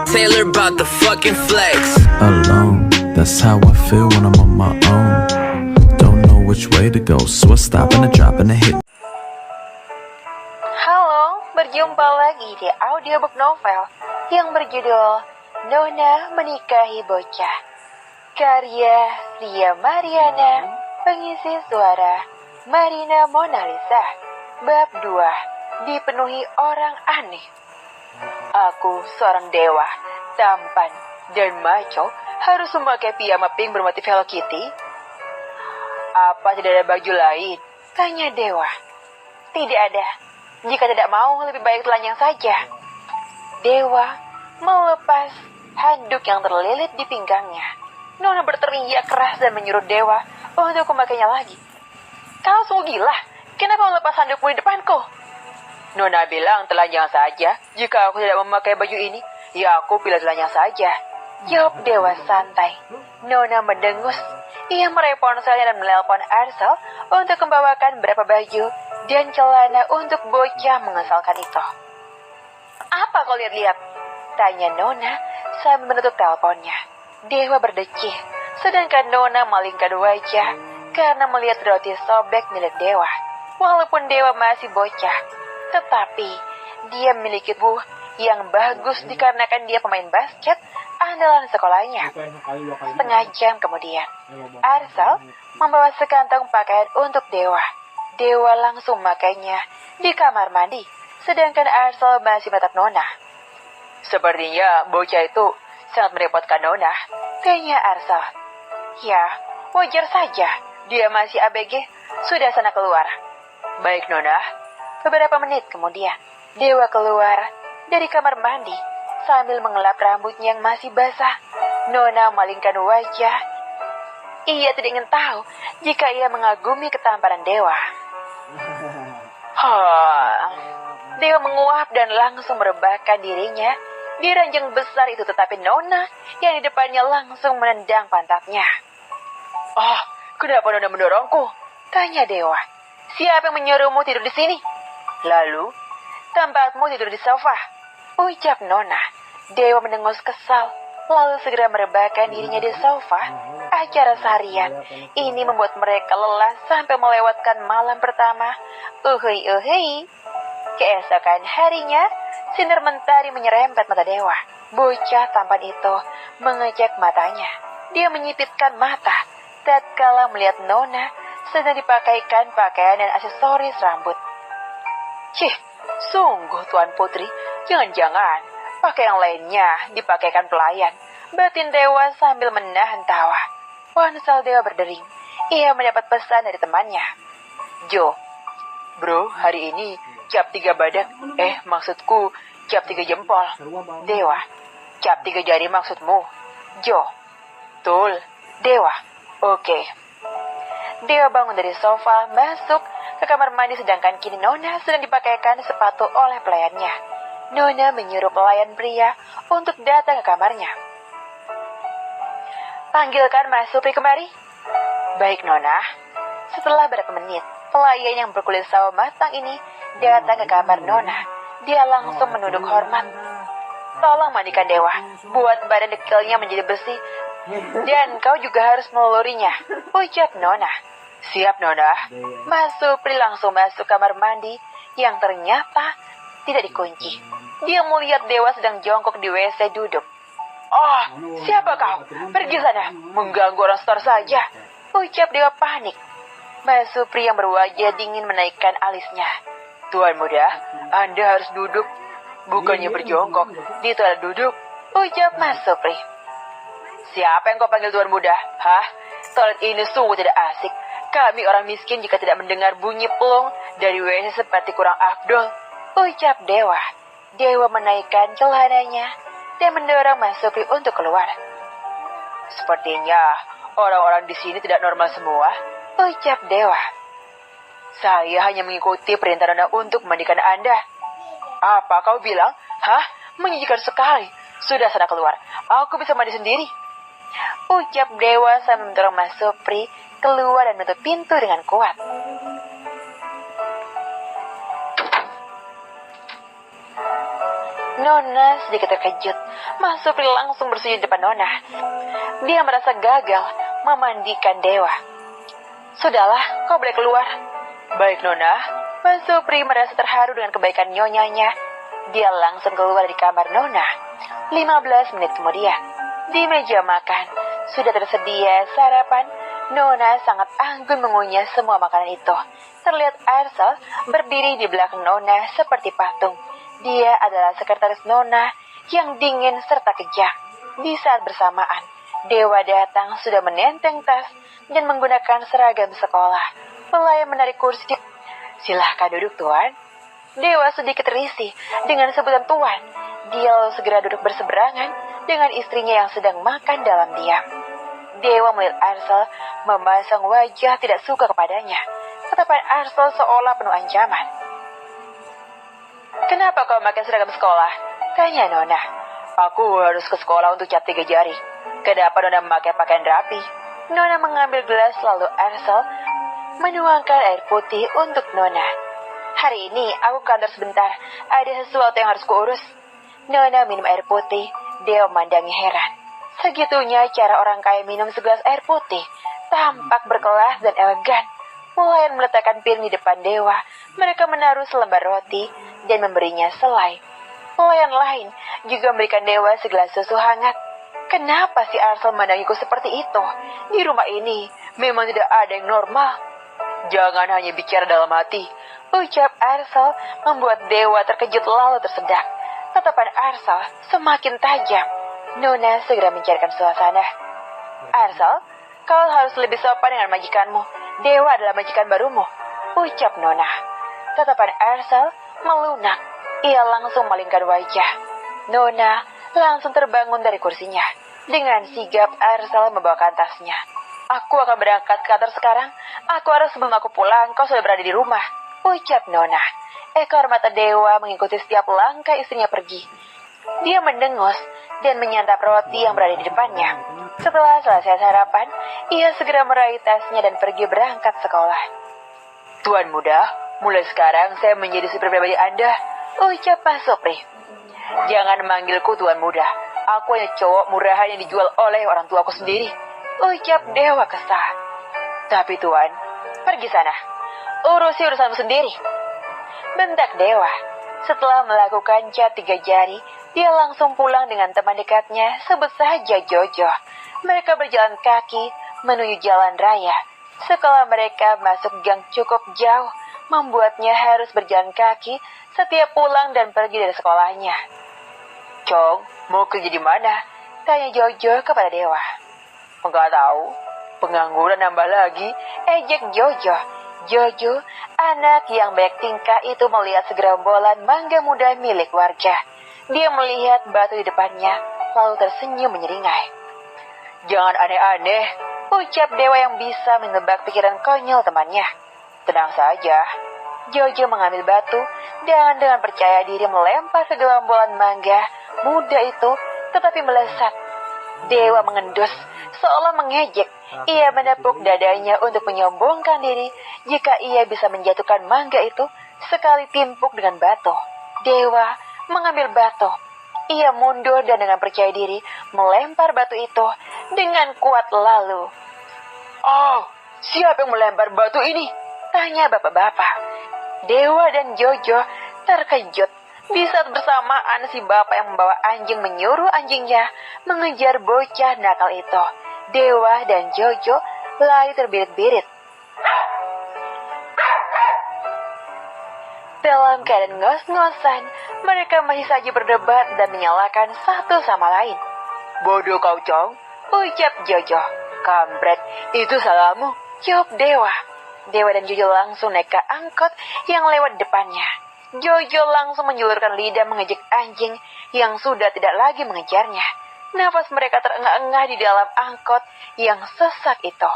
Taylor about the fucking flex. Alone, that's how I feel when I'm on my own. Don't know which way to go, so I stop and I drop and I hit. Halo, berjumpa lagi di audiobook novel yang berjudul Nona Menikahi Bocah. Karya Lia Mariana, pengisi suara Marina Monalisa. Bab 2, dipenuhi orang aneh. Aku seorang dewa, tampan dan maco, harus memakai piyama pink bermotif Hello Kitty. Apa tidak ada baju lain? Tanya dewa. Tidak ada. Jika tidak mau, lebih baik telanjang saja. Dewa melepas handuk yang terlilit di pinggangnya. Nona berteriak keras dan menyuruh dewa untuk memakainya lagi. Kau sungguh gila. Kenapa melepas handukmu di depanku? Nona bilang telanjang saja. Jika aku tidak memakai baju ini, ya aku pilih telanjang saja. Jawab dewa santai. Nona mendengus. Ia meraih ponselnya dan menelpon Arsel untuk membawakan beberapa baju dan celana untuk bocah mengesalkan itu. Apa kau lihat-lihat? Tanya Nona sambil menutup teleponnya. Dewa berdecih, sedangkan Nona malingkan wajah karena melihat roti sobek milik Dewa. Walaupun Dewa masih bocah, tetapi dia memiliki tubuh yang bagus dikarenakan dia pemain basket andalan sekolahnya. Setengah jam kemudian, Arsel membawa sekantong pakaian untuk Dewa. Dewa langsung memakainya di kamar mandi, sedangkan Arsel masih menatap Nona. Sepertinya bocah itu sangat merepotkan Nona, tanya Arsel. Ya, wajar saja. Dia masih ABG, sudah sana keluar. Baik Nona. Beberapa menit kemudian, Dewa keluar dari kamar mandi sambil mengelap rambutnya yang masih basah. Nona memalingkan wajah. Ia tidak ingin tahu jika ia mengagumi ketampanan Dewa. Dewa menguap dan langsung merebahkan dirinya di ranjang besar itu, tetapi Nona yang di depannya langsung menendang pantatnya. Oh, kenapa Nona mendorongku? Tanya Dewa. Siapa yang menyuruhmu tidur di sini? Lalu, tempatmu tidur di sofa, ucap Nona. Dewa mendengus kesal, lalu segera merebahkan dirinya di sofa. Acara seharian ini membuat mereka lelah sampai melewatkan malam pertama. Keesokan harinya, sinar mentari menyerempet mata Dewa. Bocah tampan itu mengecek matanya. Dia menyipitkan mata tatkala melihat Nona sedang dipakaikan pakaian dan aksesoris rambut. Cih, sungguh Tuan Putri, jangan-jangan pakaian yang lainnya dipakaikan pelayan. Batin Dewa sambil menahan tawa. Ponsel Dewa berdering. Ia mendapat pesan dari temannya. Jo, bro, hari ini cap 3 badak. Maksudku cap 3 jempol. Dewa, cap 3 jari maksudmu. Jo, betul. Dewa, oke. Dewa bangun dari sofa, masuk ke kamar mandi, sedangkan kini Nona sedang dipakaikan sepatu oleh pelayannya. Nona menyuruh pelayan pria untuk datang ke kamarnya. Panggilkan Mas Supri kemari. Baik Nona. Setelah beberapa menit, pelayan yang berkulit sawo matang ini datang ke kamar Nona. Dia langsung menunduk hormat. Tolong mandikan Dewa, buat badan dekilnya menjadi bersih. Dan kau juga harus melulurinya, ucap Nona. Siap Nona. Mas Supri langsung masuk kamar mandi yang ternyata tidak dikunci. Dia melihat Dewa sedang jongkok di WC duduk. Oh, siapa kau? Pergi sana, mengganggu orang store saja, ucap Dewa panik. Mas Supri yang berwajah dingin menaikkan alisnya. Tuan muda, Anda harus duduk, bukannya berjongkok. Di toilet duduk, ucap Mas Supri. Siapa yang kau panggil tuan muda? Hah? Toilet ini sungguh tidak asik. Kami orang miskin jika tidak mendengar bunyi pelung dari WC seperti kurang afdol, ucap Dewa. Dewa menaikkan celananya dan mendorong Mas Supri untuk keluar. Sepertinya orang-orang di sini tidak normal semua, ucap Dewa. Saya hanya mengikuti perintah Nona untuk memandikan Anda. Apa kau bilang? Hah? Menjijikan sekali. Sudah sana keluar. Aku bisa mandi sendiri, ucap Dewa sambil mendorong Mas Supri keluar dan menutup pintu dengan kuat. Nona sedikit terkejut. Mas Supri langsung bersujud di depan Nona. Dia merasa gagal memandikan Dewa. Sudahlah, kau boleh keluar. Baik Nona. Mas Supri merasa terharu dengan kebaikan nyonyanya. Dia langsung keluar dari kamar Nona. 15 menit kemudian, di meja makan sudah tersedia sarapan. Nona sangat anggun mengunyah semua makanan itu. Terlihat Arsel berdiri di belakang Nona seperti patung. Dia adalah sekretaris Nona yang dingin serta kejam. Di saat bersamaan, Dewa datang sudah menenteng tas dan menggunakan seragam sekolah. Pelayan menarik kursi. Silahkan duduk, Tuan. Dewa sedikit risih dengan sebutan Tuan. Dia lalu segera duduk berseberangan dengan istrinya yang sedang makan dalam diam. Dewa melihat Arsel memasang wajah tidak suka kepadanya. Tatapan Arsel seolah penuh ancaman. Kenapa kau pakai seragam sekolah? Tanya Nona. Aku harus ke sekolah untuk cap 3 jari. Kenapa Nona memakai pakaian rapi? Nona mengambil gelas lalu Arsel menuangkan air putih untuk Nona. Hari ini aku kantor sebentar. Ada sesuatu yang harus kuurus. Nona minum air putih. Dia memandangi heran. Segitunya cara orang kaya minum segelas air putih. Tampak berkelas dan elegan. Pelayan meletakkan piring di depan Dewa. Mereka menaruh selembar roti dan memberinya selai. Pelayan lain juga memberikan Dewa segelas susu hangat. Kenapa si Arsel memandangiku seperti itu? Di rumah ini memang tidak ada yang normal. Jangan hanya bicara dalam hati, ucap Arsel membuat Dewa terkejut lalu tersedak. Tatapan Arsel semakin tajam. Nona segera mencairkan suasana. Arsel, kau harus lebih sopan dengan majikanmu. Dewa adalah majikan barumu, ucap Nona. Tatapan Arsel melunak. Ia langsung malingkan wajah. Nona langsung terbangun dari kursinya. Dengan sigap Arsel membawakan tasnya. Aku akan berangkat ke kantor sekarang. Aku harus sebelum aku pulang, kau sudah berada di rumah, ucap Nona. Ekor mata Dewa mengikuti setiap langkah istrinya pergi. Dia mendengus dan menyantap roti yang berada di depannya. Setelah selesai sarapan, ia segera meraih tasnya dan pergi berangkat sekolah. Tuan muda, mulai sekarang saya menjadi supir pribadi Anda, ucap Pak Supri. Jangan manggilku Tuan muda. Aku hanya cowok murahan yang dijual oleh orang tuaku sendiri, ucap Dewa kesal. Tapi Tuan, pergi sana. Urusi urusanmu sendiri, bentak Dewa. Setelah melakukan cap 3 jari, dia langsung pulang dengan teman dekatnya, sebut saja Jojo. Mereka berjalan kaki menuju jalan raya. Sekolah mereka masuk gang cukup jauh, membuatnya harus berjalan kaki setiap pulang dan pergi dari sekolahnya. Cong, mau kerja di mana? Tanya Jojo kepada Dewa. Enggak tahu, pengangguran nambah lagi, ejek Jojo. Jojo, anak yang banyak tingkah itu melihat segerombolan mangga muda milik warga. Dia melihat batu di depannya, lalu tersenyum menyeringai. Jangan aneh-aneh, ucap Dewa yang bisa menebak pikiran konyol temannya. Tenang saja. Jojo mengambil batu dan dengan percaya diri melempar segerombolan mangga muda itu, tetapi melesat. Dewa mengendus, seolah mengejek. Ia menepuk dadanya untuk menyombongkan diri jika ia bisa menjatuhkan mangga itu sekali timpuk dengan batu. Dewa mengambil batu. Ia mundur dan dengan percaya diri melempar batu itu dengan kuat lalu. Oh, siapa yang melempar batu ini? Tanya bapak-bapak. Dewa dan Jojo terkejut. Di saat bersamaan si bapak yang membawa anjing menyuruh anjingnya mengejar bocah nakal itu. Dewa dan Jojo lari terbirit-birit. Dalam keadaan ngos-ngosan, mereka masih saja berdebat dan menyalahkan satu sama lain. Bodoh kau, Cong, ucap Jojo. Kampret, itu salahmu, jawab Dewa. Dewa dan Jojo langsung naik ke angkot yang lewat depannya. Jojo langsung menjulurkan lidah mengejek anjing yang sudah tidak lagi mengejarnya. Nafas mereka terengah-engah di dalam angkot yang sesak itu.